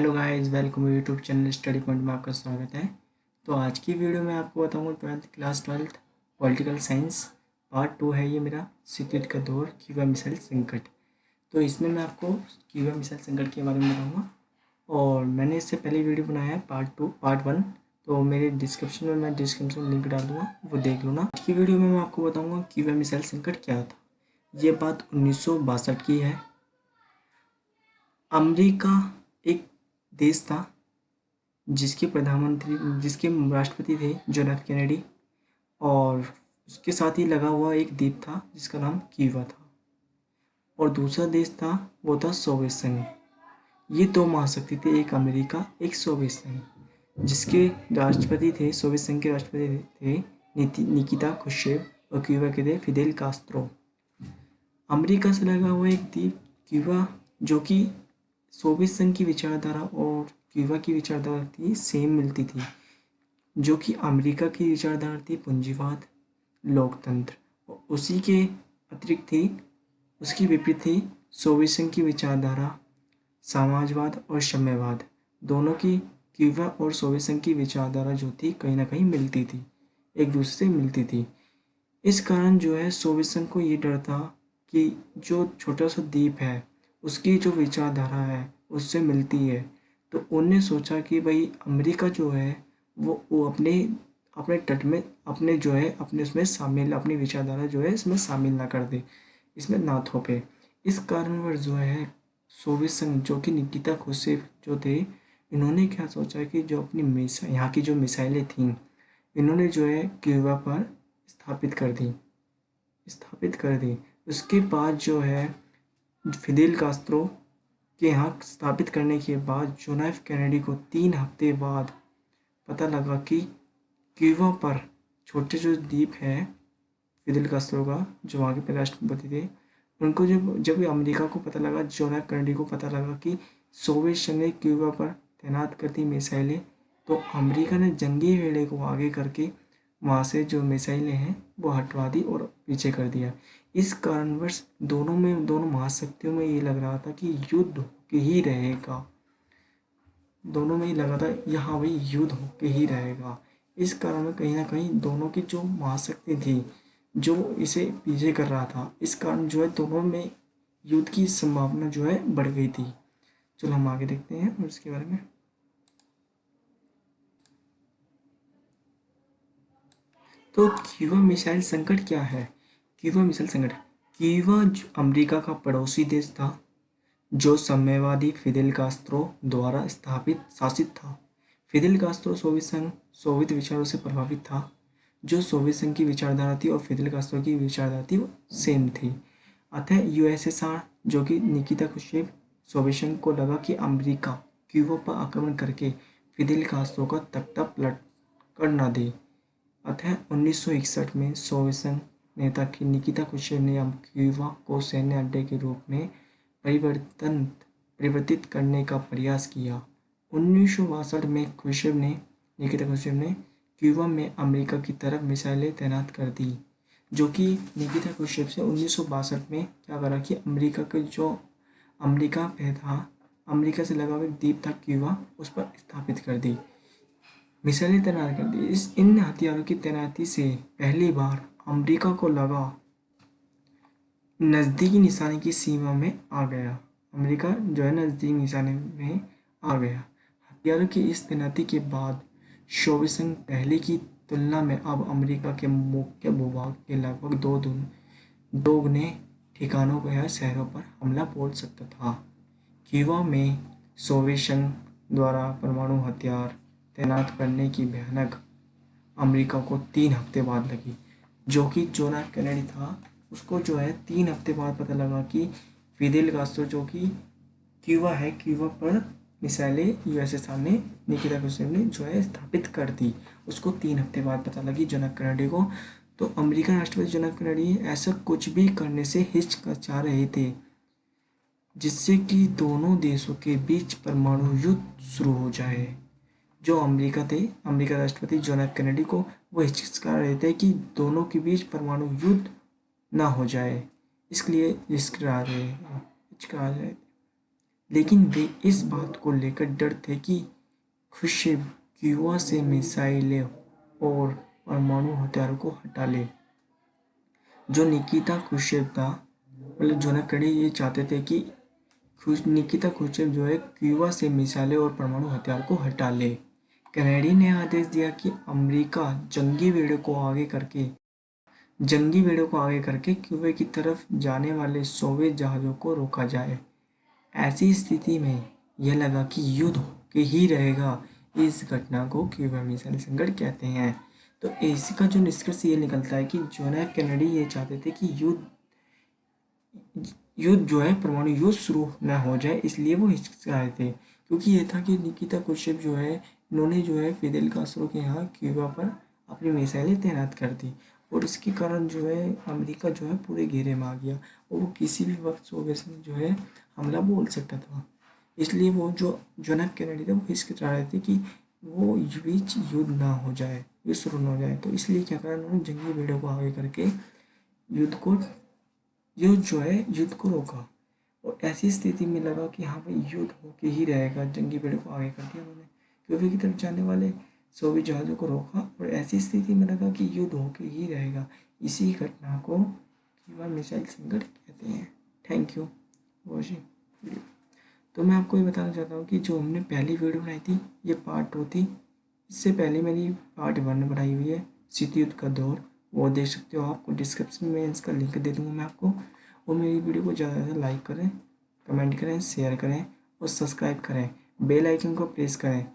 Hello guys, welcome YouTube channel study point में आपका स्वागत है। तो आज की वीडियो में आपको बताऊंगा क्लास 12 पॉलिटिकल साइंस पार्ट 2 है ये मेरा, शीत का दौर, क्यूबा मिसाइल संकट। तो इसमें मैं आपको क्यूबा मिसाइल संकट के बारे में बताऊंगा और मैंने इससे पहले वीडियो बनाया है पार्ट 1। तो मेरे डिस्क्रिप्शन में मैं डिस्क्रिप्शन लिंक डाल दूँगा, वो देख लो ना। आज की वीडियो में मैं आपको बताऊँगा क्यूबा मिसाइल संकट क्या था। ये बात 1962 की है। अमेरिका एक देश था जिसके राष्ट्रपति थे जॉन एफ कैनेडी, और उसके साथ ही लगा हुआ एक द्वीप था जिसका नाम क्यूबा था, और दूसरा देश था वो था सोवियत संघ। ये दो महाशक्ति थे, एक अमेरिका एक सोवियत संघ, जिसके राष्ट्रपति थे, सोवियत संघ के राष्ट्रपति थे निकिता क्रुश्चेव और क्यूबा के थे फिदेल कास्त्रो। अमेरिका से लगा हुआ एक द्वीप क्यूबा, जो कि सोवियत संघ की विचारधारा और क्यूबा की विचारधारा थी सेम मिलती थी। जो कि अमेरिका की विचारधारा थी पूंजीवाद, लोकतंत्र, और उसी के अतिरिक्त थी, उसकी विपरीत थी सोवियत संघ की विचारधारा समाजवाद और साम्यवाद। दोनों की क्यूबा और सोवियत संघ की विचारधारा जो थी कहीं ना कहीं मिलती थी, एक दूसरे से मिलती थी। इस कारण जो है सोवियत संघ को ये डर था कि जो छोटा सा द्वीप है उसकी जो विचारधारा है उससे मिलती है। तो उन्होंने सोचा कि भाई अमेरिका जो है वो अपने अपने तट में अपने जो है अपने उसमें शामिल, अपनी विचारधारा जो है इसमें शामिल ना कर दे, इसमें ना थोपे। इस कारणवश जो है सोवियत संघ, जो कि निकिता क्रुश्चेव जो थे, इन्होंने क्या सोचा कि जो अपनी यहाँ की जो मिसाइलें थीं इन्होंने जो है क्यूबा पर स्थापित कर दी। उसके बाद जो है फिदेल कास्त्रो के यहाँ स्थापित करने के बाद जॉन एफ कैनेडी को 3 हफ्ते बाद पता लगा कि क्यूबा पर छोटे जो द्वीप है फिदेल कास्त्रो का, जो वहाँ के राष्ट्रपति थे, उनको जब अमेरिका को पता लगा, जॉन एफ कैनेडी को पता लगा कि सोवियत संघ ने क्यूबा पर तैनात कर दी मिसाइलें, तो अमेरिका ने जंगी वेड़े को आगे करके वहाँ से जो मिसाइलें हैं वो हटवा दी और पीछे कर दिया। इस कारणवश दोनों महाशक्तियों में ये लग रहा था कि युद्ध होके ही रहेगा। दोनों में ही लगा था यहाँ भाई युद्ध होके ही रहेगा। इस कारण में कहीं ना कहीं दोनों की जो महाशक्ति थी जो इसे पीछे कर रहा था, इस कारण जो है दोनों में युद्ध की संभावना जो है बढ़ गई थी। चलो हम आगे देखते हैं और इसके बारे में। तो क्यूबा मिसाइल संकट क्या है? क्यूबा मिसाइल संकट, क्यूबा अमेरिका का पड़ोसी देश था जो साम्यवादी फिदेल कास्त्रो द्वारा शासित था। फिदेल कास्त्रो सोवियत विचारों से प्रभावित था। जो सोवियत संघ की विचारधारा थी और फिदेल कास्त्रो की विचारधारा थी वो सेम थी। अतः यूएसएसआर, जो कि निकिता क्रुश्चेव, सोवियत संघ को लगा कि अमेरिका क्यूबा पर आक्रमण करके फिदेल कास्त्रो का तख्ता पलट कर न दे। अतः 1961 में सोवियत संघ नेता की निकिता क्रुश्चेव ने क्यूबा को सैन्य अड्डे के रूप में परिवर्तित करने का प्रयास किया। 1962 में निकिता क्रुश्चेव ने क्यूबा में अमेरिका की तरफ मिसाइलें तैनात कर दी। जो कि निकिता क्रुश्चेव से 1962 में क्या करा कि अमेरिका से लगा हुआ एक द्वीप था क्यूबा, उस पर स्थापित कर दी, मिसाइलें तैनात कर दी। इन हथियारों की तैनाती से पहली बार अमेरिका को लगा नज़दीकी निशाने की सीमा में आ गया। अमेरिका जो है नज़दीकी निशाने में आ गया। हथियारों की इस तैनाती के बाद सोवियत संघ पहले की तुलना में अब अमेरिका के मुख्य भूभाग के लगभग दो गुने ठिकानों या शहरों पर हमला बोल सकता था। क्यूबा में सोवियत संघ द्वारा परमाणु हथियार तैनात करने की भयानक अमेरिका को 3 हफ्ते बाद लगी। जो कि जॉन एफ कैनेडी था, उसको जो है 3 हफ्ते बाद पता लगा कि फिदेल कास्त्रो जो कि क्यूबा पर मिसाइलें यूएसएसआर ने, निकिता क्रुश्चेव ने जो है स्थापित कर दी। उसको 3 हफ्ते बाद पता लगी जॉन एफ कैनेडी को। तो अमेरिकन राष्ट्रपति जॉन एफ कैनेडी ऐसा कुछ भी करने से हिचकिचा रहे थे जिससे कि दोनों देशों के बीच परमाणु युद्ध शुरू हो जाए। जो अमेरिका राष्ट्रपति जॉन एफ कैनेडी को वो हिचकिचा रहे थे कि दोनों के बीच परमाणु युद्ध ना हो जाए, इसलिए हिचकिचा रहे थे। लेकिन वे इस बात को लेकर डर थे कि खुर्शीद क्यूबा से मिसाइलें और परमाणु हथियारों को हटा ले। जो निकिता क्रुश्चेव था, मतलब जोन एफ केनेडी ये चाहते थे कि निकिता क्रुश्चेव जो है क्यूबा से मिसाइलें और परमाणु हथियार को हटा ले। केनेडी ने आदेश दिया कि अमेरिका जंगी बेड़े को आगे करके क्यूबा की तरफ जाने वाले सोवियत जहाज़ों को रोका जाए। ऐसी स्थिति में यह लगा कि युद्ध के ही रहेगा। इस घटना को क्यूबा मिसाइल संकट कहते हैं। तो इसका जो निष्कर्ष ये निकलता है कि जॉन एफ केनेडी ये चाहते थे कि युद्ध जो है परमाणु युद्ध शुरू न हो जाए, इसलिए वो हिचकिचाए थे। क्योंकि ये था कि निकिता क्रुश्चेव जो है इन्होंने जो है फिदेल कास्ट्रो के यहाँ क्यूबा पर अपनी मिसाइलें तैनात कर दी और इसके कारण जो है अमेरिका जो है पूरे घेरे में आ गया और वो किसी भी वक्त सोवियत में जो है हमला बोल सकता था। इसलिए वो जो जॉन एफ केनेडी थे वो हिचकिचा रहे थे कि वो बीच युद्ध ना हो जाए, युद्ध शुरू ना हो जाए। तो इसलिए क्या करा उन्होंने जंगी बेड़ों को आगे करके युद्ध को रोका। और ऐसी स्थिति में लगा कि हाँ भाई युद्ध होके ही रहेगा। जंगी बेड़ों को आगे कर दिया उन्होंने, क्यूबा की तरफ जाने वाले सोवियत जहाज़ों को रोका और ऐसी स्थिति में लगा कि युद्ध होके ही रहेगा। इसी घटना को क्यूबा मिसाइल संकट कहते हैं। Thank you watching video. तो मैं आपको ये बताना चाहता हूँ कि जो हमने पहली वीडियो बनाई थी ये पार्ट 2 थी। इससे पहले मेरी पार्ट 1 बनाई हुई है शीत युद्ध का दौर, वो देख सकते हो। आपको डिस्क्रिप्शन में इसका लिंक दे दूँगा मैं आपको। और मेरी वीडियो को ज़्यादा से ज़्यादा लाइक करें, कमेंट करें, शेयर करें और सब्सक्राइब करें। बेल आइकन को प्रेस करें